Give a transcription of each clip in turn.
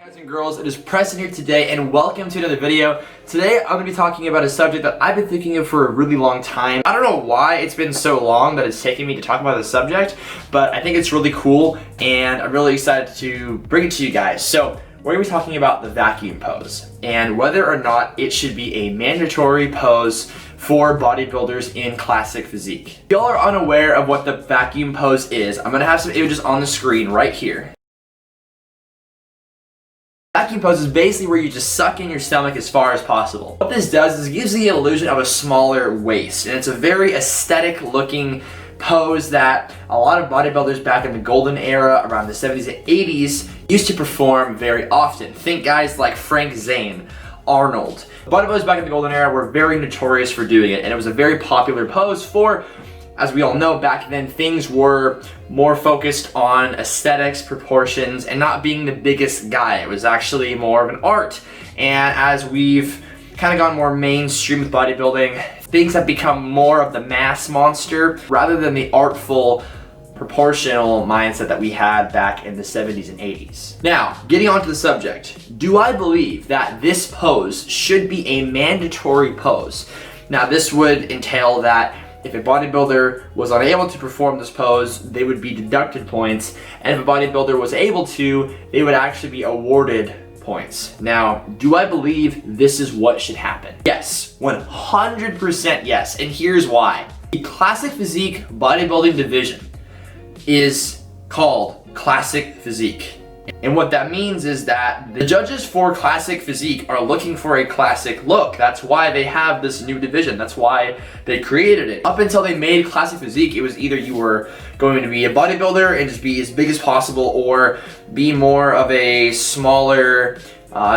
Guys and girls, it is Preston here today and welcome to another video. Today I'm going to be talking about a subject that I've been thinking of for a really long time. I don't know why it's been so long that it's taken me to talk about this subject, but I think it's really cool and I'm really excited to bring it to you guys. So we're going to be talking about the vacuum pose and whether or not it should be a mandatory pose for bodybuilders in classic physique. If y'all are unaware of what the vacuum pose is, I'm going to have some images on the screen right here. Vacuum pose is basically where you just suck in your stomach as far as possible. What this does is it gives the illusion of a smaller waist, and it's a very aesthetic looking pose that a lot of bodybuilders back in the golden era around the 70s and 80s used to perform very often. Think guys like Frank Zane, Arnold. Bodybuilders back in the golden era were very notorious for doing it, and it was a very popular pose for, as we all know, back then things were more focused on aesthetics, proportions, and not being the biggest guy. It was actually more of an art. And as we've kind of gone more mainstream with bodybuilding, things have become more of the mass monster rather than the artful, proportional mindset that we had back in the 70s and 80s. Now, getting on to the subject, do I believe that this pose should be a mandatory pose? Now, this would entail that if a bodybuilder was unable to perform this pose, they would be deducted points, and if a bodybuilder was able to, they would actually be awarded points. Now, do I believe this is what should happen? Yes, 100% yes, and here's why. The classic physique bodybuilding division is called classic physique. And what that means is that the judges for classic physique are looking for a classic look. That's why they have this new division. That's why they created it. Up until they made classic physique, it was either you were going to be a bodybuilder and just be as big as possible, or be more of a smaller,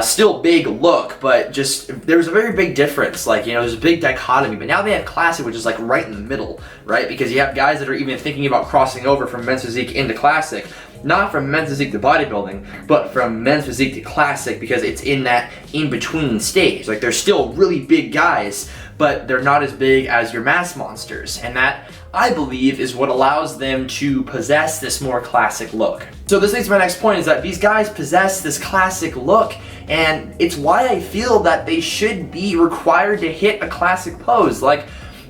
still big look, but just there was a very big difference. Like, you know, there's a big dichotomy. But now they have classic, which is like right in the middle, right? Because you have guys that are even thinking about crossing over from men's physique into classic. Not from men's physique to bodybuilding, but from men's physique to classic, because it's in that in-between stage. Like, they're still really big guys, but they're not as big as your mass monsters. And that, I believe, is what allows them to possess this more classic look. So this leads to my next point, is that these guys possess this classic look, and it's why I feel that they should be required to hit a classic pose. Like,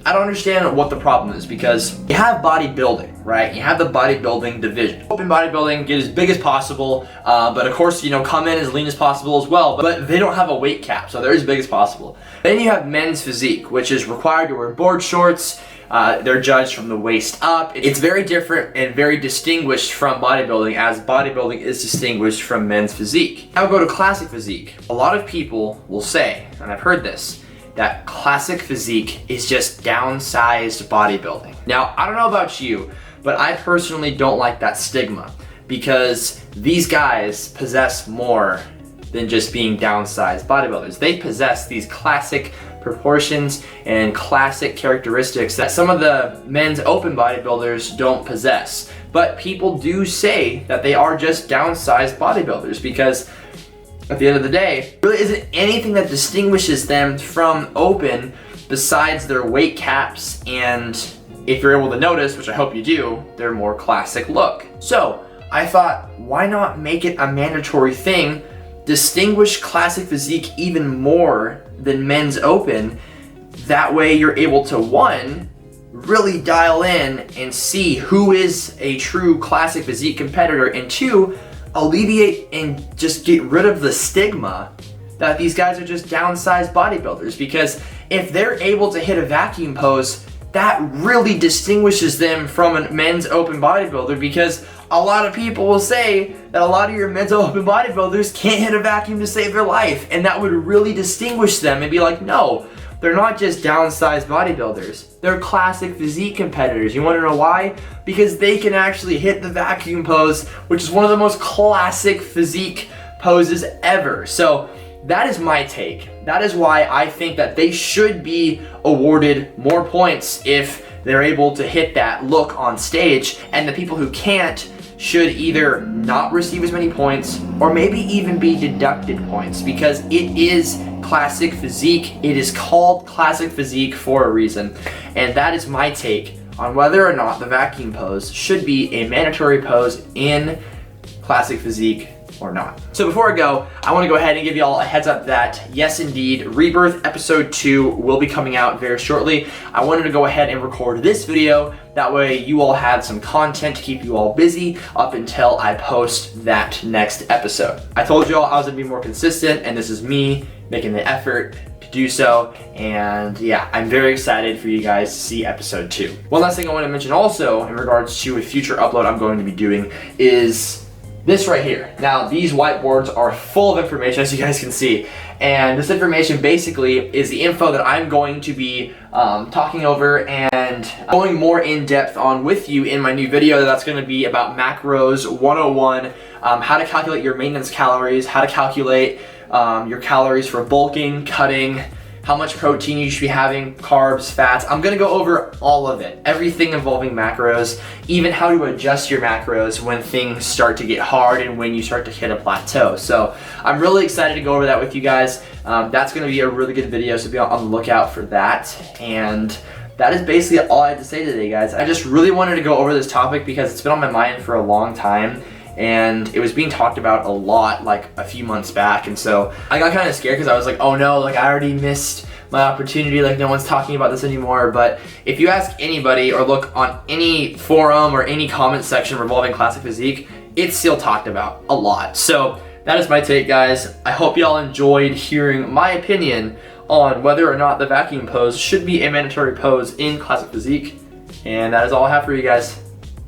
I don't understand what the problem is, because you have bodybuilding, right? You have the bodybuilding division. Open bodybuilding, get as big as possible, but of course, you know, come in as lean as possible as well, but they don't have a weight cap, so they're as big as possible. Then you have men's physique, which is required to wear board shorts. They're judged from the waist up. It's very different and very distinguished from bodybuilding, as bodybuilding is distinguished from men's physique. Now go to classic physique. A lot of people will say, and I've heard this, that classic physique is just downsized bodybuilding. Now, I don't know about you, but I personally don't like that stigma, because these guys possess more than just being downsized bodybuilders. They possess these classic proportions and classic characteristics that some of the men's open bodybuilders don't possess. But people do say that they are just downsized bodybuilders, because at the end of the day, there really isn't anything that distinguishes them from open besides their weight caps, and if you're able to notice, which I hope you do, their more classic look. So I thought, why not make it a mandatory thing, distinguish classic physique even more than men's open? That way you're able to, one, really dial in and see who is a true classic physique competitor, and two, alleviate and just get rid of the stigma that these guys are just downsized bodybuilders. Because if they're able to hit a vacuum pose, that really distinguishes them from a men's open bodybuilder, because a lot of people will say that a lot of your men's open bodybuilders can't hit a vacuum to save their life, and that would really distinguish them and be like, no, they're not just downsized bodybuilders, they're classic physique competitors. You want to know why? Because they can actually hit the vacuum pose, which is one of the most classic physique poses ever. So that is my take. That is why I think that they should be awarded more points if they're able to hit that look on stage, and the people who can't should either not receive as many points or maybe even be deducted points, because it is classic physique. It is called classic physique for a reason, and that is my take on whether or not the vacuum pose should be a mandatory pose in classic physique or not. So before I go, I want to go ahead and give you all a heads up that yes, indeed, Rebirth episode 2 will be coming out very shortly. I wanted to go ahead and record this video. That way you all had some content to keep you all busy up until I post that next episode. I told you all I was gonna be more consistent, and this is me making the effort to do so. And yeah, I'm very excited for you guys to see episode 2. One last thing I want to mention also in regards to a future upload I'm going to be doing is this right here. Now, these whiteboards are full of information, as you guys can see. And this information basically is the info that I'm going to be talking over and going more in depth on with you in my new video. That's going to be about macros 101, how to calculate your maintenance calories, how to calculate your calories for bulking, cutting, how much protein you should be having, carbs, fats. I'm gonna go over all of it, everything involving macros, even how to adjust your macros when things start to get hard and when you start to hit a plateau. So I'm really excited to go over that with you guys. That's gonna be a really good video, so be on the lookout for that. And that is basically all I had to say today, guys. I just really wanted to go over this topic because it's been on my mind for a long time, and it was being talked about a lot like a few months back. And so I got kind of scared because I was like, oh no, like I already missed my opportunity, like no one's talking about this anymore. But if you ask anybody or look on any forum or any comment section revolving classic physique, it's still talked about a lot. So that is my take, guys. I hope y'all enjoyed hearing my opinion on whether or not the vacuum pose should be a mandatory pose in classic physique. And that is all I have for you guys.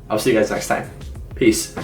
I'll see you guys next time. Peace.